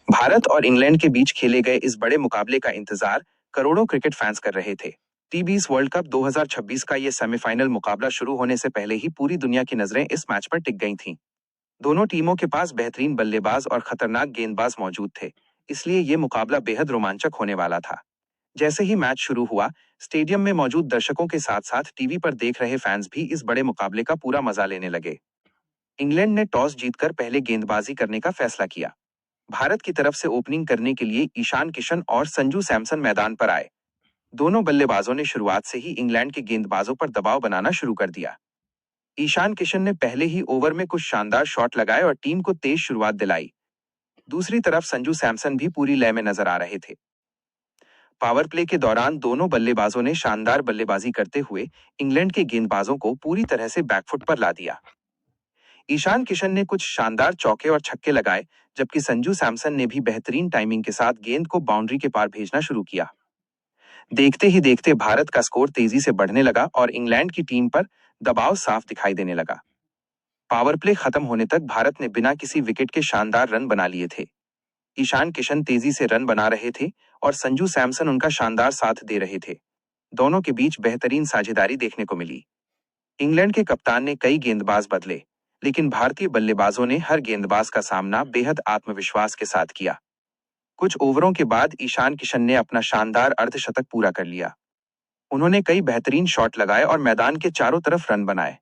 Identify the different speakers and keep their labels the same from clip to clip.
Speaker 1: भारत और इंग्लैंड के बीच खेले गए इस बड़े मुकाबले का इंतजार करोड़ों क्रिकेट फैंस कर रहे थे। टी20 वर्ल्ड कप 2026 का ये सेमीफाइनल मुकाबला शुरू होने से पहले ही पूरी दुनिया की नजरें इस मैच पर टिक गई थीं। दोनों टीमों के पास बेहतरीन बल्लेबाज और खतरनाक गेंदबाज मौजूद थे, इसलिए ये मुकाबला बेहद रोमांचक होने वाला था। जैसे ही मैच शुरू हुआ, स्टेडियम में मौजूद दर्शकों के साथ साथ टीवी पर देख रहे फैंस भी इस बड़े मुकाबले का पूरा मजा लेने लगे। इंग्लैंड ने टॉस जीतकर पहले गेंदबाजी करने का फैसला किया। भारत की तरफ से ओपनिंग करने के लिए ईशान किशन और संजू सैमसन मैदान पर आए। दोनों बल्लेबाजों ने शुरुआत से ही इंग्लैंड के गेंदबाजों पर दबाव बनाना शुरू कर दिया। ईशान किशन ने पहले ही ओवर में कुछ शानदार शॉट लगाए और टीम को तेज शुरुआत दिलाई। दूसरी तरफ संजू सैमसन भी पूरी लय में नजर आ रहे थे। पावर प्ले के दौरान दोनों बल्लेबाजों ने शानदार बल्लेबाजी करते हुए इंग्लैंड के गेंदबाजों को पूरी तरह से बैकफुट पर ला दिया। ईशान किशन ने कुछ शानदार चौके और छक्के लगाए, जबकि संजू सैमसन ने भी बेहतरीन टाइमिंग के साथ गेंद को बाउंड्री के पार भेजना शुरू किया। देखते ही देखते भारत का स्कोर तेजी से बढ़ने लगा और इंग्लैंड की टीम पर दबाव साफ दिखाई देने लगा। पावर प्ले खत्म होने तक भारत ने बिना किसी विकेट के शानदार रन बना लिए थे। ईशान किशन तेजी से रन बना रहे थे और संजू सैमसन उनका शानदार साथ दे रहे थे। दोनों के बीच बेहतरीन साझेदारी देखने को मिली। इंग्लैंड के कप्तान ने कई गेंदबाज बदले, लेकिन भारतीय बल्लेबाजों ने हर गेंदबाज का सामना बेहद आत्मविश्वास के साथ किया। कुछ ओवरों के बाद ईशान किशन ने अपना शानदार अर्धशतक पूरा कर लिया। उन्होंने कई बेहतरीन शॉट लगाए और मैदान के चारों तरफ रन बनाए।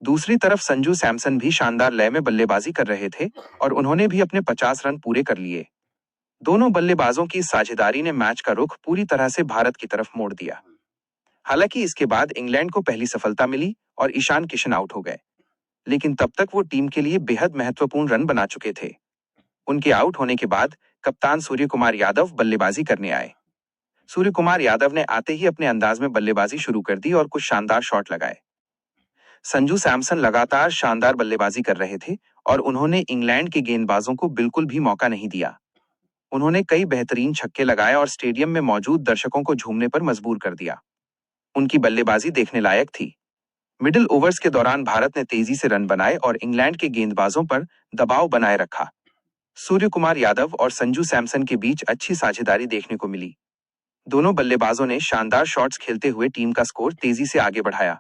Speaker 1: दूसरी तरफ संजू सैमसन भी शानदार लय में बल्लेबाजी कर रहे थे और उन्होंने भी अपने 50 रन पूरे कर लिए। दोनों बल्लेबाजों की साझेदारी ने मैच का रुख पूरी तरह से भारत की तरफ मोड़ दिया। हालांकि इसके बाद इंग्लैंड को पहली सफलता मिली और ईशान किशन आउट हो गए, लेकिन तब तक वो टीम के लिए बेहद महत्वपूर्ण रन बना चुके थे। उनके आउट होने के बाद कप्तान सूर्य कुमार यादव बल्लेबाजी करने आए। सूर्य कुमार यादव ने आते ही अपने अंदाज में बल्लेबाजी शुरू कर दी और कुछ शानदार शॉट लगाए। संजू सैमसन लगातार शानदार बल्लेबाजी कर रहे थे और उन्होंने इंग्लैंड के गेंदबाजों को बिल्कुल भी मौका नहीं दिया। उन्होंने कई बेहतरीन छक्के लगाए और स्टेडियम में मौजूद दर्शकों को झूमने पर मजबूर कर दिया। उनकी बल्लेबाजी देखने लायक थी। मिडिल ओवर्स के दौरान भारत ने तेजी से रन बनाए और इंग्लैंड के गेंदबाजों पर दबाव बनाए रखा। सूर्य कुमार यादव और संजू सैमसन के बीच अच्छी साझेदारी देखने को मिली। दोनों बल्लेबाजों ने शानदार शॉट्स खेलते हुए टीम का स्कोर तेजी से आगे बढ़ाया।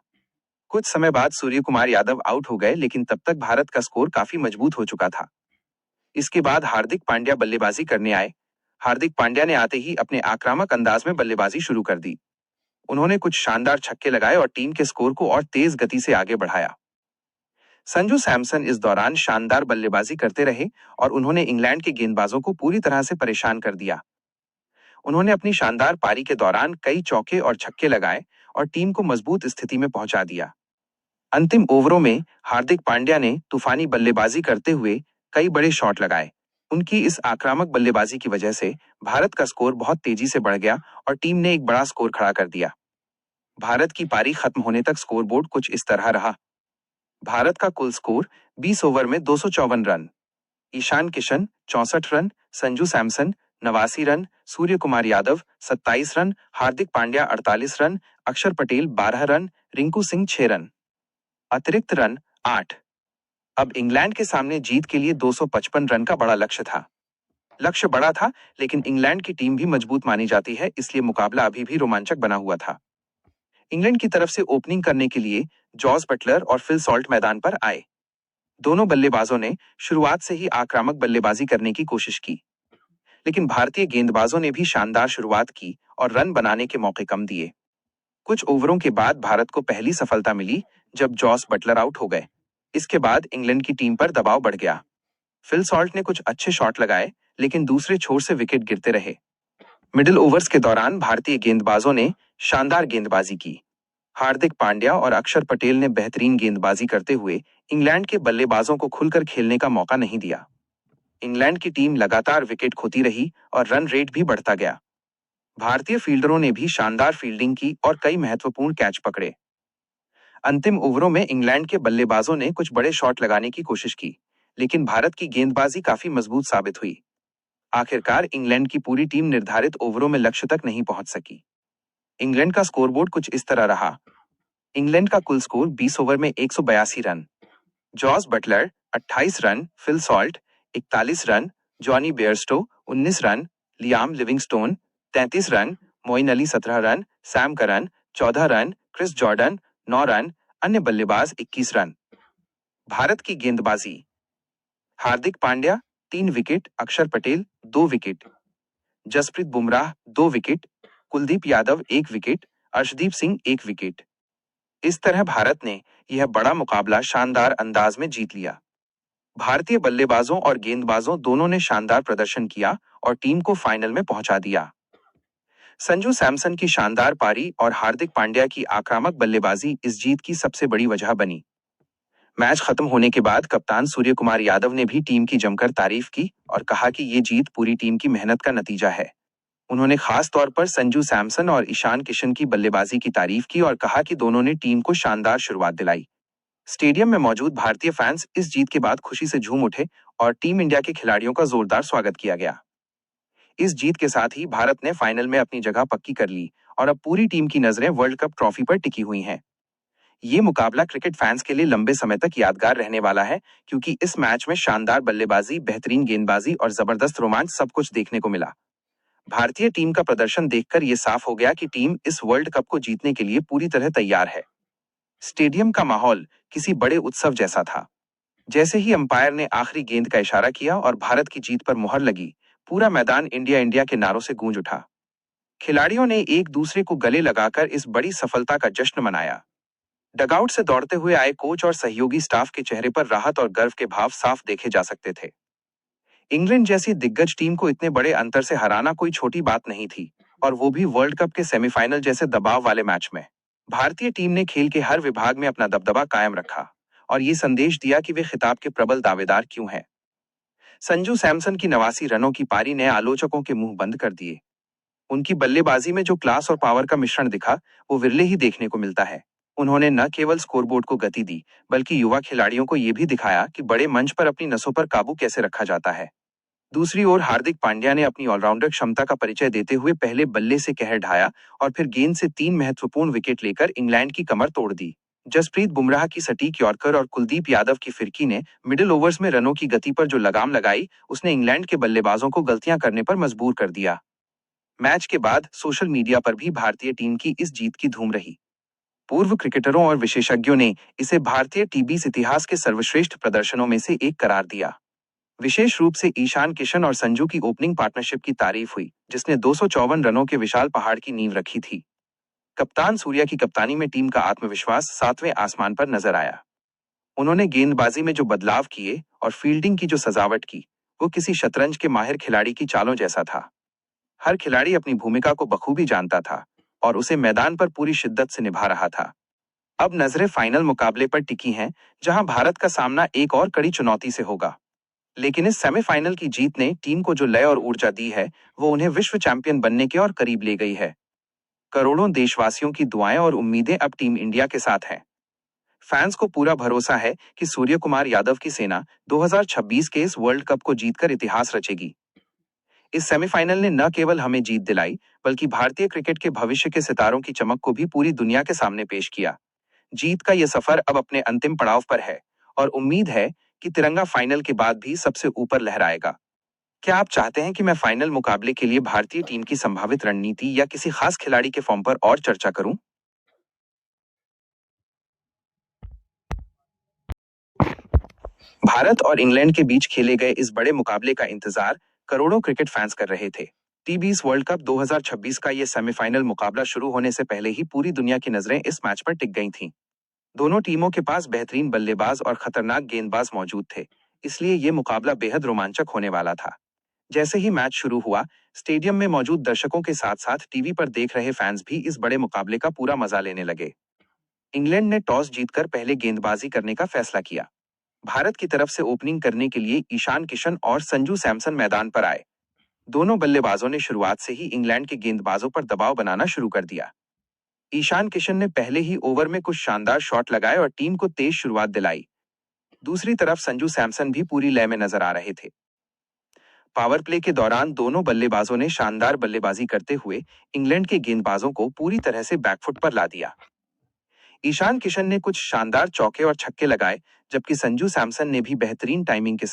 Speaker 1: कुछ समय बाद सूर्य कुमार यादव आउट हो गए, लेकिन तब तक भारत का स्कोर काफी मजबूत हो चुका था। इसके बाद हार्दिक पांड्या बल्लेबाजी करने आए। हार्दिक पांड्या ने आते ही अपने आक्रामक अंदाज में बल्लेबाजी शुरू कर दी। उन्होंने कुछ शानदार छक्के लगाए और टीम के स्कोर को और तेज गति से आगे बढ़ाया। संजू सैमसन इस दौरान शानदार बल्लेबाजी करते रहे और उन्होंने इंग्लैंड के गेंदबाजों को पूरी तरह से परेशान कर दिया। उन्होंने अपनी शानदार पारी के दौरान कई चौके और छक्के लगाए और टीम को मजबूत स्थिति में पहुंचा दिया। अंतिम ओवरों में हार्दिक पांड्या ने तूफानी बल्लेबाजी करते हुए कई बड़े शॉट लगाए। उनकी इस आक्रामक बल्लेबाजी की वजह से भारत का स्कोर बहुत तेजी से बढ़ गया और टीम ने एक बड़ा स्कोर खड़ा कर दिया। भारत की पारी खत्म होने तक स्कोरबोर्ड कुछ इस तरह रहा। भारत का कुल स्कोर 20 ओवर में 254 run. Ishan Kishan 64 run, Sanju Samson 89 run, Suryakumar Yadav 27 run, Hardik Pandya 48 run, Axar Patel 12 run, Rinku Singh 6 run. अतिरिक्त रन 8। अब इंग्लैंड के सामने जीत के लिए 255 रन का बड़ा लक्ष्य था। लक्ष्य बड़ा था, लेकिन इंग्लैंड की टीम भी मजबूत मानी जाती है, इसलिए मुकाबला अभी भी रोमांचक बना हुआ था। इंग्लैंड की तरफ से ओपनिंग करने के लिए जॉस बटलर और फिल सॉल्ट मैदान पर आए। दोनों बल्लेबाजों ने शुरुआत से ही आक्रामक बल्लेबाजी करने की कोशिश की, लेकिन भारतीय गेंदबाजों ने भी शानदार शुरुआत की और रन बनाने के मौके कम दिए। कुछ ओवरों के बाद भारत को पहली सफलता मिली जब जॉस बटलर आउट हो गए। इसके बाद इंग्लैंड की टीम पर दबाव बढ़ गया। फिल सॉल्ट ने कुछ अच्छे शॉट लगाए, लेकिन दूसरे छोर से विकेट गिरते रहे। मिडिल ओवर्स के दौरान भारतीय गेंदबाजों ने शानदार गेंदबाजी की। हार्दिक पांड्या और अक्षर पटेल ने बेहतरीन गेंदबाजी करते हुए इंग्लैंड के बल्लेबाजों को खुलकर खेलने का मौका नहीं दिया। इंग्लैंड की टीम लगातार विकेट खोती रही और रन रेट भी बढ़ता गया। भारतीय फील्डरों ने भी शानदार फील्डिंग की और कई महत्वपूर्ण कैच पकड़े। अंतिम ओवरों में इंग्लैंड के बल्लेबाजों ने कुछ बड़े शॉट लगाने की कोशिश की, लेकिन भारत की गेंदबाजी काफी मजबूत साबित हुई। आखिरकार इंग्लैंड की पूरी टीम निर्धारित ओवरों में लक्ष्य तक नहीं पहुंच सकी। इंग्लैंड का स्कोरबोर्ड कुछ इस तरह रहा। इंग्लैंड का कुल स्कोर 20 ओवर में 182 run. Jos Buttler 28 run, Phil Salt 41 run, Jonny Bairstow 19 run, Liam Livingstone 33 run, Moeen Ali 17 run, Sam Curran 14 run, Chris Jordan 9 run, अन्य बल्लेबाज 21 रन। भारत की गेंदबाजी: Hardik Pandya 3 wicket, Axar Patel 2 wicket, Jasprit Bumrah 2 wicket, Kuldeep Yadav 1 wicket, Arshdeep Singh 1 wicket. इस तरह भारत ने यह बड़ा मुकाबला शानदार अंदाज में जीत लिया। भारतीय बल्लेबाजों और गेंदबाजों दोनों ने शानदार प्रदर्शन किया और टीम को फाइनल में पहुंचा दिया। संजू सैमसन की शानदार पारी और हार्दिक पांड्या की आक्रामक बल्लेबाजी इस जीत की सबसे बड़ी वजह बनी। मैच खत्म होने के बाद कप्तान सूर्यकुमार यादव ने भी टीम की जमकर तारीफ की और कहा कि ये जीत पूरी टीम की मेहनत का नतीजा है। उन्होंने खास तौर पर संजू सैमसन और ईशान किशन की बल्लेबाजी की तारीफ की और कहा कि दोनों ने टीम को शानदार शुरुआत दिलाई। स्टेडियम में मौजूद भारतीय फैंस इस जीत के बाद खुशी से झूम उठे और टीम इंडिया के खिलाड़ियों का जोरदार स्वागत किया गया। इस जीत के साथ ही भारत ने फाइनल में अपनी जगह पक्की कर ली और अब पूरी टीम की नजरें वर्ल्ड कप ट्रॉफी पर टिकी हुई हैं। ये मुकाबला क्रिकेट फैंस के लिए लंबे समय तक यादगार रहने वाला है, क्योंकि इस मैच में शानदार बल्लेबाजी, बेहतरीन गेंदबाजी और जबरदस्त रोमांच सब कुछ देखने को मिला। भारतीय टीम का प्रदर्शन देखकर यह साफ हो गया कि टीम इस वर्ल्ड कप को जीतने के लिए पूरी तरह तैयार है। स्टेडियम का माहौल किसी बड़े उत्सव जैसा था। जैसे ही अंपायर ने आखिरी गेंद का इशारा किया और भारत की जीत पर मुहर लगी, पूरा मैदान इंडिया इंडिया के नारों से गूंज उठा। खिलाड़ियों ने एक दूसरे को गले लगाकर इस बड़ी सफलता का जश्न मनाया। डगआउट से दौड़ते हुए आए कोच और सहयोगी स्टाफ के चेहरे पर राहत और गर्व के भाव साफ देखे जा सकते थे। इंग्लैंड जैसी दिग्गज टीम को इतने बड़े अंतर से हराना कोई छोटी बात नहीं थी, और वो भी वर्ल्ड कप के सेमीफाइनल जैसे दबाव वाले मैच में। भारतीय टीम ने खेल के हर विभाग में अपना दबदबा कायम रखा और ये संदेश दिया कि वे खिताब के प्रबल दावेदार क्यों हैं। संजू सैमसन की 89 रनों की पारी ने आलोचकों के मुंह बंद कर दिए। उनकी बल्लेबाजी में जो क्लास और पावर का मिश्रण दिखा, वो विरले ही देखने को मिलता है। उन्होंने न केवल स्कोरबोर्ड को गति दी, बल्कि युवा खिलाड़ियों को यह भी दिखाया कि बड़े मंच पर अपनी नसों पर काबू कैसे रखा जाता है। दूसरी ओर हार्दिक पांड्या ने अपनी ऑलराउंडर क्षमता का परिचय देते हुए पहले बल्ले से कहर ढाया और फिर गेंद से 3 महत्वपूर्ण विकेट लेकर इंग्लैंड की कमर तोड़ दी। जसप्रीत बुमराह की सटीक यॉर्कर और कुलदीप यादव की फिरकी ने मिडिल ओवर्स में रनों की गति पर जो लगाम लगाई, उसने इंग्लैंड के बल्लेबाजों को गलतियां करने पर मजबूर कर दिया। मैच के बाद सोशल मीडिया पर भी भारतीय टीम की इस जीत की धूम रही। पूर्व क्रिकेटरों और विशेषज्ञों ने इसे भारतीय टीबीस इतिहास के सर्वश्रेष्ठ प्रदर्शनों में से एक करार दिया। विशेष रूप से ईशान किशन और संजू की ओपनिंग पार्टनरशिप की तारीफ हुई, जिसने 254 रनों के विशाल पहाड़ की नींव रखी थी। कप्तान सूर्या की कप्तानी में टीम का आत्मविश्वास 7वें आसमान पर नजर आया। उन्होंने गेंदबाजी में जो बदलाव किए और फील्डिंग की जो सजावट की, वो किसी शतरंज के माहिर खिलाड़ी की चालों जैसा था। हर खिलाड़ी अपनी भूमिका को बखूबी जानता था और उसे मैदान पर पूरी शिद्दत से निभा रहा था। अब नजरें फाइनल मुकाबले पर टिकी हैं, जहां भारत का सामना एक और कड़ी चुनौती से होगा। लेकिन इस सेमीफाइनल की जीत ने टीम को जो लय और ऊर्जा दी है, वो उन्हें विश्व चैंपियन बनने के और करीब ले गई है। करोड़ों देशवासियों की दुआएं और उम्मीदें अब टीम इंडिया के साथ हैं। फैंस को पूरा भरोसा है कि सूर्यकुमार यादव की सेना 2026 के इस वर्ल्ड कप को जीतकर इतिहास रचेगी। इस सेमीफाइनल ने न केवल हमें जीत दिलाई, बल्कि भारतीय क्रिकेट के भविष्य के सितारों की चमक को भी पूरी दुनिया के सामने पेश किया। जीत का यह सफर अब अपने अंतिम पड़ाव पर है और उम्मीद है कि तिरंगा फाइनल के बाद भी सबसे ऊपर लहराएगा। क्या आप चाहते हैं कि मैं फाइनल मुकाबले के लिए भारतीय टीम की संभावित रणनीति या किसी खास खिलाड़ी के फॉर्म पर और चर्चा करूं? भारत और इंग्लैंड के बीच खेले गए इस बड़े मुकाबले का इंतजार करोड़ों क्रिकेट फैंस कर रहे थे। टी20 वर्ल्ड कप 2026 का यह सेमीफाइनल मुकाबला शुरू होने से पहले ही पूरी दुनिया की नजरें इस मैच पर टिक गई थीं। दोनों टीमों के पास बेहतरीन बल्लेबाज और खतरनाक गेंदबाज मौजूद थे, इसलिए यह मुकाबला बेहद रोमांचक होने वाला था। जैसे ही मैच शुरू हुआ, स्टेडियम में मौजूद दर्शकों के साथ साथ टीवी पर देख रहे फैंस भी इस बड़े मुकाबले का पूरा मजा लेने लगे। इंग्लैंड ने टॉस जीतकर पहले गेंदबाजी करने का फैसला किया। भारत की तरफ से ओपनिंग करने के लिए ईशान किशन और संजू सैमसन मैदान पर आए। दोनों बल्लेबाजों ने शुरुआत से ही इंग्लैंड के गेंदबाजों पर दबाव बनाना शुरू कर दिया। ईशान किशन ने पहले ही ओवर में कुछ शानदार शॉट लगाए और टीम को तेज शुरुआत दिलाई। दूसरी तरफ संजू सैमसन भी पूरी लय में नजर आ रहे थे। पावर प्ले के दौरान दोनों बल्लेबाजों ने शानदार बल्लेबाजी करते हुए इंग्लैंड के गेंदबाजों को पूरी तरह से बैकफुट पर ला दिया। ईशान किशन ने कुछ शानदार चौके और छक्के लगाए, जबकि संजू सैमसन ने भी बेहतरीन टाइमिंग के